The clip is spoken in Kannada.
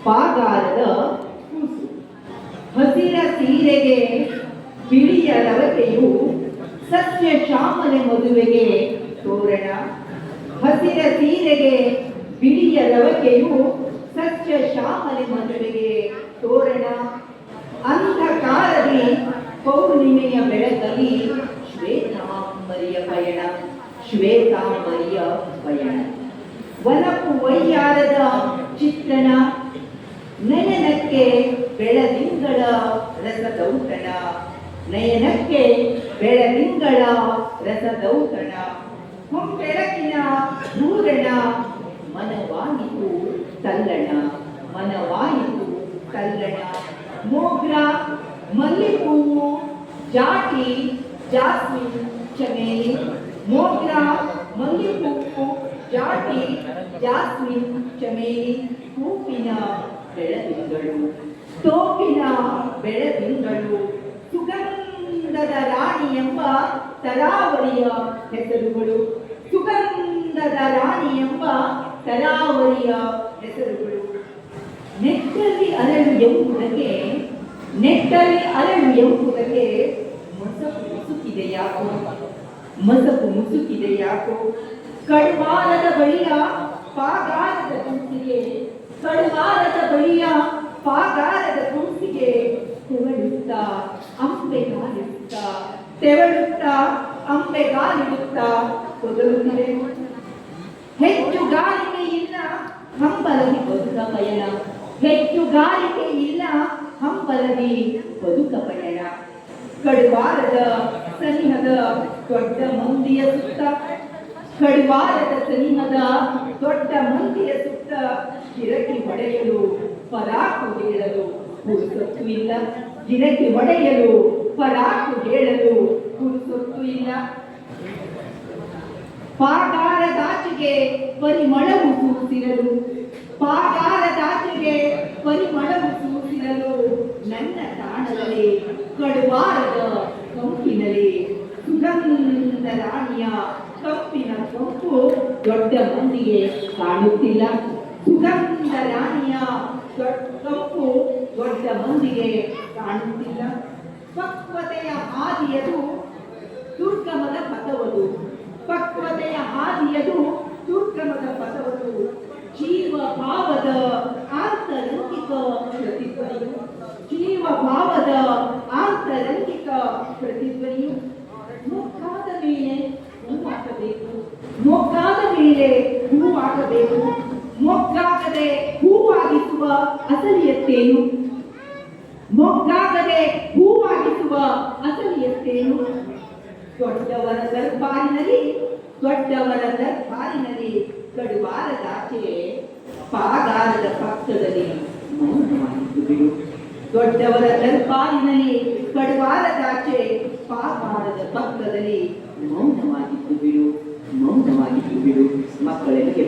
ಪಾಗಾರದ ಕೂಸು. ಹಸಿರ ಸೀರೆಗೆ ಬಿಳಿಯ ರವಕೆಯು ಸಸ್ಯ ಶ್ಯಾಮಲೆ ಮದುವೆಗೆ ತೋರಣ. ಹಸಿರ ಸೀರೆಗೆ ಬಿಳಿಯ ರವಕೆಯು ಸಸ್ಯ ಶ್ಯಾಮಲೆ ಮದುವೆಗೆ ತೋರಣ. ಅಂಧಕಾರದಿ ಪೌರ್ಣಿಮೆಯ ಬೆಳಕಲ್ಲಿ ಶ್ವೇತಾಂಬರಿಯ ಪಯಣ, ಶ್ವೇತಾಂಬರಿಯ ಪಯಣ. ವನಪು ವೈಯಾರದ ಚಿತ್ರಣ, ನಯನಕ್ಕೆ ಬೆಳದಿಂಗಳ ರಸದೌತಣ, ನಯನಕ್ಕೆ ಬೆಳದಿಂಗಳ ರಸದೌತಣ. ಹೊಂಬೆಳಕಿನ ಹೂರಣ, ಮನವಾಯಿತು ತಲ್ಲಣ, ಮನವಾಯಿತು ತಲ್ಲಣ. ಮೋಗ್ರ ಮಲ್ಲಿಪೂವು ಜಾಟಿ ಜಾಸ್ಮಿನ್ ಚಮೇಲಿ, ಮೋಗ್ರ ಮಲ್ಲಿಪೂವು ಜಾಟಿ ಜಾಸ್ಮಿನ್ ಚಮೇಲಿ. ಹೂವಿನ ಬೆಳದಿಂಗಳು, ತೋಪಿನ ಬೆಳದಿಂಗಳು, ಸುಗಂಧದ ರಾಣಿ ಎಂಬ ತರಾವರಿಯ ಹೆಸರುಗಳು, ಸುಗಂಧದ ರಾಣಿ ಎಂಬ ತರಾವರಿಯ ಹೆಸರುಗಳು. ನೆಟ್ಟಲ್ಲಿ ಅರಳು ಎಂಬುದಕ್ಕೆ, ನೆಟ್ಟಲ್ಲಿ ಅರಳು ಎಂಬುದಕ್ಕೆ ಮಸಕು ಮುಸುಕಿದೆ ಯಾಕೋ, ಮಸಕು ಮುಸುಕಿದೆ ಯಾಕೋ. ಕಡಿವಾರದ ಬಳಿಯ ಪಾಗಾರದ ಕುಂಸಿಗೆ, ಕಡಿವಾರದ ಬಳಿಯ ಪಾಗಾರದ ಕುಂಸಿಗೆ ತೆವಳುತ್ತಾ ಅಂಬೆಗಾಲಿಡುತ್ತಾ, ತೆವಳುತ್ತಾ ಅಂಬೆಗಾಲಿಡುತ್ತಾ ತೊದಲುತ್ತಿದೆ. ಹೆಚ್ಚು ಗಾಳಿಗೆ ಇಲ್ಲ ಹಂಬಲದಿ ಬದುಕ ಪಯಣ, ಹೆಚ್ಚು ಗಾಳಿಗೆ ಇಲ್ಲ ಹಂಬಲದಿ ಬದುಕ ಪಯಣ. ಕಡಿವಾರದ ಸನಿಹದ ದೊಡ್ಡ ಮಂದಿಯ ಸುತ್ತ, ಕಡಿವಾರದ ಸನಿಹದ ದೊಡ್ಡ ಮಂದಿಯ ಸುತ್ತ ಗಿರಕಿ ಹೊಡೆಯಲು ಪರಾಕು ಹೇಳಲು ಪುರುಸೊತ್ತು ಇಲ್ಲ, ಗಿರಕಿ ಹೊಡೆಯಲು ಪರಾಕು ಹೇಳಲು ಪುರುಸೊತ್ತು ಇಲ್ಲ. ಪಾಗಾರದಾಚೆಗೆ ಪರಿಮಳವು ಸೂಸಿರಲು, ಪಾಗಾರದಾಚೆಗೆ ಪರಿಮಳವು ಸೂಸಿರಲು, ನನ್ನ ತಾಣದಲ್ಲಿ ಕಡುವಾರದ ಕಂಪಿನಲ್ಲಿ ಸುಗಂಧ ರಾಣಿಯ ಕಂಪಿನ ಕಂಪು ದೊಡ್ಡ ಮಂದಿಗೆ ಕಾಣುತ್ತಿಲ್ಲ. ಸುಗಂಧ ರಾಣಿಯ ಕಂಪು ದೊಡ್ಡ ಮಂದಿಗೆ ಕಾಣುತ್ತಿಲ್ಲ. ಪಕ್ವತೆಯ ಹಾದಿಯದು ದುರ್ಗಮದ ಪಥವದು, ಪಕ್ವತೆಯ ಹಾದಿಯದು ದುರ್ಗಮದ ಪಥವದು. ಜೀವ ಭಾವದ ಆಂತರಂಗಿಕ ಪ್ರತಿಧ್ವನಿಯು, ಜೀವ ಭಾವದ ಆಂತರಂಗಿಕ ಪ್ರತಿಧ್ವನಿಯು. ಮೊಗ್ಗಾದ ಮೇಲೆ ಹೂವಾಗಬೇಕು, ಮೊಗ್ಗಾದ ಮೇಲೆ ಹೂವಾಗಬೇಕು, ಮೊಗ್ಗಾಗದೆ ಹೂವಾಗಿಸುವ ಅಸಲಿಯತ್ತೇನು, ಮೊಗ್ಗಾಗದೆ ಹೂವಾಗಿಸುವ ಅಸಲಿಯತ್ತೇನು. ದೊಡ್ಡವರ ದರ್ಬಾರಿನಲ್ಲಿ, ದೊಡ್ಡವರ ದರ್ಬಾರಿನಲ್ಲಿ ಕಡುವಾರದಾಚೆ ಪಾಗಾರದ ಪಕ್ಕದಲ್ಲಿ ಮೌನವಾಗಿದ್ದು ಬಿಡು. ದೊಡ್ಡವರ ದರ್ಬಾರಿನಲ್ಲಿ ಕಡುವಾರದಾಚೆ ಪಾಗಾರದ ಪಕ್ಕದಲ್ಲಿ ಮೌನವಾಗಿದ್ದು ಬಿಡು, ಮೌನವಾಗಿದ್ದು ಬಿಡು. ಮಕ್ಕಳಿಗೆ